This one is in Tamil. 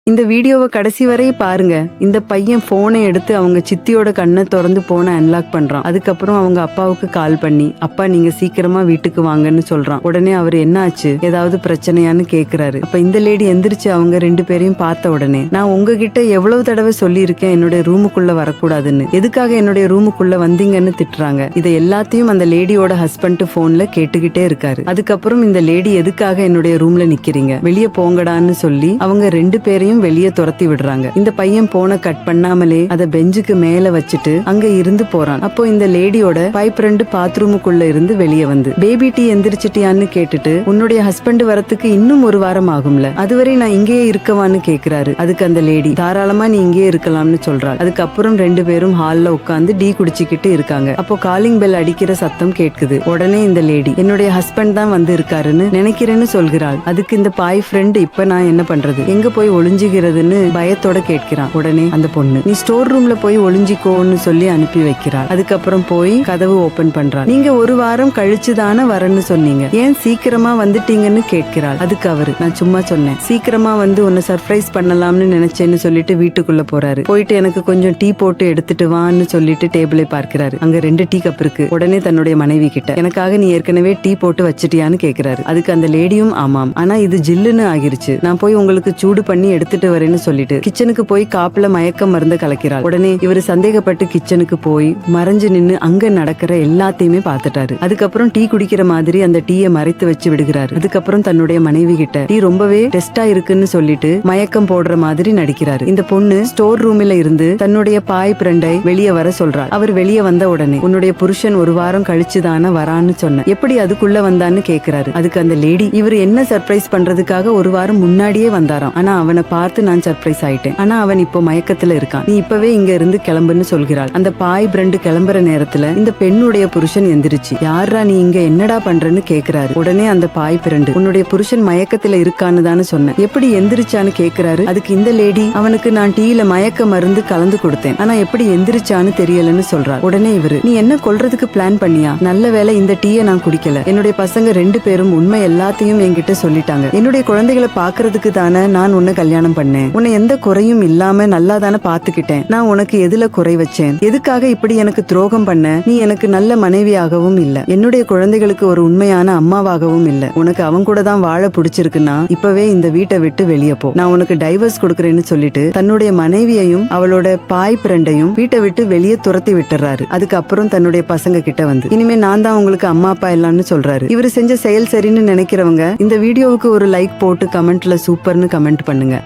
இந்த வீடியோவை கடைசி வரை பாருங்க. இந்த பையன் போனை எடுத்து அவங்க சித்தியோட கண்ணை திறந்து போனை அன்லாக் பண்றான். அதுக்கப்புறம் அவங்க அப்பாவுக்கு கால் பண்ணி, அப்பா நீங்க சீக்கிரமா வீட்டுக்கு வாங்கன்னு சொல்றான். உடனே அவர் என்ன ஆச்சு, ஏதாவது பிரச்சனையான்னு கேக்குறாரு. அப்ப இந்த லேடி எந்திரிச்சு அவங்க ரெண்டு பேரையும் பார்த்த உடனே, நான் உங்ககிட்ட எவ்வளவு தடவை சொல்லி இருக்கேன் என்னுடைய ரூமுக்குள்ள வரக்கூடாதுன்னு, எதுக்காக என்னுடைய ரூமுக்குள்ள வந்தீங்கன்னு திட்டுறாங்க. இதை எல்லாத்தையும் அந்த லேடியோட ஹஸ்பண்ட் போன்ல கேட்டுக்கிட்டே இருக்காரு. அதுக்கப்புறம் இந்த லேடி எதுக்காக என்னுடைய ரூம்ல நிக்கிறீங்க, வெளியே போங்கடான்னு சொல்லி அவங்க ரெண்டு பேரையும் வெளியே துரத்தி விடுறாங்க. இந்த பையன் போனை கட் பண்ணாமலே அதை பெஞ்சுக்கு மேல வச்சுட்டு அங்க இருந்து போறான். அப்போ இந்த லேடியோட பாய் ஃப்ரெண்டு பாத்ரூமுக்குள்ள இருந்து வெளியே வந்து, பேபி டீ எந்திரிச்சிட்டியான்னு கேட்டுட்டு, உன்னுடைய ஹஸ்பண்ட் வரத்துக்கு இன்னும் ஒரு வாரம் ஆகும்ல, அதுவரை நான் இங்கேயே இருக்கவான்னு கேக்குறாரு. அதுக்கு அந்த லேடி, தாராளமா நீ இங்கேயே இருக்கலாம்னு சொல்றாள். அதுக்கப்புறம் ரெண்டு பேரும் ஹால்ல உட்காந்து டீ குடிச்சுக்கிட்டு இருக்காங்க. அப்போ காலிங் பெல் அடிக்கிற சத்தம் கேட்குது. உடனே இந்த லேடி, என்னுடைய ஹஸ்பண்ட் தான் வந்து இருக்காருன்னு நினைக்கிறேன்னு சொல்கிறாள். அதுக்கு இந்த பாய் ஃப்ரெண்ட், இப்ப நான் என்ன பண்றது, எங்க போய் ஒளிஞ்சுகிறதுன்னு பயத்தோட கேட்கிறான். உடனே அந்த பொண்ணு, நீ ஸ்டோர் ரூம்ல போய் ஒளிஞ்சிக்கோன்னு சொல்லி அனுப்பி வைக்கிறாள். அதுக்கப்புறம் போய் கதவு ஓபன் பண்றாள். நீங்க ஒரு வாரம் கழிச்சுதானே வரன்னு சொன்னீங்க, ஏன் சீக்கிரமா வந்துட்டீங்கன்னு கேட்கிறாள். அதுக்கு அவரு, நான் சும்மா சொன்னேன், சீக்கிரமா வந்து உன்னை சர்ப்ரைஸ் பண்ணலாம்னு நினைச்சேன்னு சொல்லிட்டு வீட்டுக்குள்ள போறாரு. போயிட்டு எனக்கு கொஞ்சம் டீ போட்டு எடுத்துட்டு வான்னு சொல்லிட்டு டேபிளை பார்க்கிறாரு. அங்க 2 டீ கப் இருக்கு. உடனே தன்னுடைய மனைவி கிட்ட, எனக்காக நீ ஏற்கனவே டீ போட்டு வச்சிட்டியான்னு கேக்குறாரு. அதுக்கு அந்த லேடியும், ஆமாம், ஆனா இது ஜில்லுன்னு ஆகிருச்சு, நான் போய் உங்களுக்கு சூடு பண்ணி எடுத்துட்டு வரேன்னு சொல்லிட்டு கிச்சனுக்கு போய் காப்புல மயக்க மருந்து கலக்கிறாள். உடனே இவரு சந்தேகப்பட்டு கிச்சனுக்கு போய் மறைஞ்சு நின்னு அங்க நடக்கிற எல்லாத்தையுமே பார்த்துட்டாரு. அதுக்கப்புறம் டீ குடிக்கிற மாதிரி அந்த டீயை மறைத்து வச்சு விடுகிறாரு. அதுக்கப்புறம் தன்னுடைய மனைவி கிட்ட, டீ ரொம்பவே டெஸ்டா இருக்குன்னு சொல்லிட்டு மயக்கம் போடுற மாதிரி நடிக்கிறாரு. இந்த பொண்ணு ஸ்டோர் ரூம்ல இருந்து தன்னுடைய பாய் ஃப்ரெண்டை வெளியே வர சொல்றாள். அவர் வெளியே வந்த உடனே, உன்னுடைய புருஷன் ஒரு வாரம் கழிச்சுதானே வரான்னு சொன்ன, எப்படி அதுக்குள்ள வந்தான்னு கேக்குறாரு. அதுக்கு அந்த லேடி, இவர் என்ன சர்ப்ரைஸ் பண்றதுக்காக ஒரு வாரம் முன்னாடியே வந்தாராம், ஆனா அவனை பார்த்து நான் சர்ப்ரைஸ் ஆயிட்டேன், ஆனா அவன் இப்போ மயக்கத்துல இருக்கான், நீ இப்பவே இங்க இருந்து கிளம்புன்னு சொல்கிறாள். அந்த பாய் ஃப்ரெண்டு கிளம்புற நேரத்துல இந்த பெண்ணுடைய புருஷன் எந்திரிச்சு, யாரா நீ இங்க என்னடா பண்றன்னு கேக்குறாரு. உடனே அந்த பாய் ஃப்ரெண்டு, உன்னுடைய புருஷன் மயக்கத்துல இருக்கான்னு தானே சொன்னேன், எப்படி எந்திரிச்சான்னு கேக்குறாரு. அதுக்கு இந்த லேடி, அவனுக்கு நான் டீல மயக்க மருந்து கலந்து கொடுத்தேன், ஆனா எப்படி எந்திரிச்சான்னு தெரியலன்னு சொல்றார். உடனே இவரு, நீ என்ன கொல்றதுக்கு பிளான் பண்ணியா, நல்ல வேலை இந்த டீயை நான் குடிக்கல, என்னுடைய பசங்க 2 பேரும் உண்மை எல்லாத்தையும் என்கிட்ட சொல்லிட்டாங்க, என்னுடைய குழந்தைகளை பாக்குறதுக்கு தானே நான் உன்னை கல்யாணம் பண்ணேன், உன்னை எந்த குறையும் இல்லாம நல்லா தானே பாத்துக்கிட்டேன், நான் உனக்கு எதுல குறை வச்சேன், எதுக்காக இப்படி எனக்கு துரோகம் பண்ண, நீ எனக்கு நல்ல மனைவியாகவும் இல்ல, என்னுடைய குழந்தைகளுக்கு ஒரு உண்மையான அம்மாவாகவும் இல்ல, உனக்கு அவன் கூட தான் வாழ பிடிச்சிருக்குன்னா இப்பவே இந்த வீட்டை விட்டு வெளியே போ, நான் உனக்கு டைவர்ஸ் கொடுக்கறேன்னு சொல்லிட்டு தன்னுடைய மனைவியையும் அவளோட பாய் ஃப்ரெண்டையும் வீட்டை விட்டு வெளியே துரத்தி விட்டுறாரு. அதுக்கப்புறம் தன்னுடைய பசங்க கிட்ட வந்து, இனிமே நான் தான் உங்களுக்கு அம்மா அப்பா எல்லாம்னு சொல்றாரு. இவரு செஞ்ச செயல் சரின்னு நினைக்கிறவங்க இந்த வீடியோவுக்கு ஒரு லைக் போட்டு கமெண்ட்ல சூப்பர்னு கமெண்ட் பண்ணுங்க.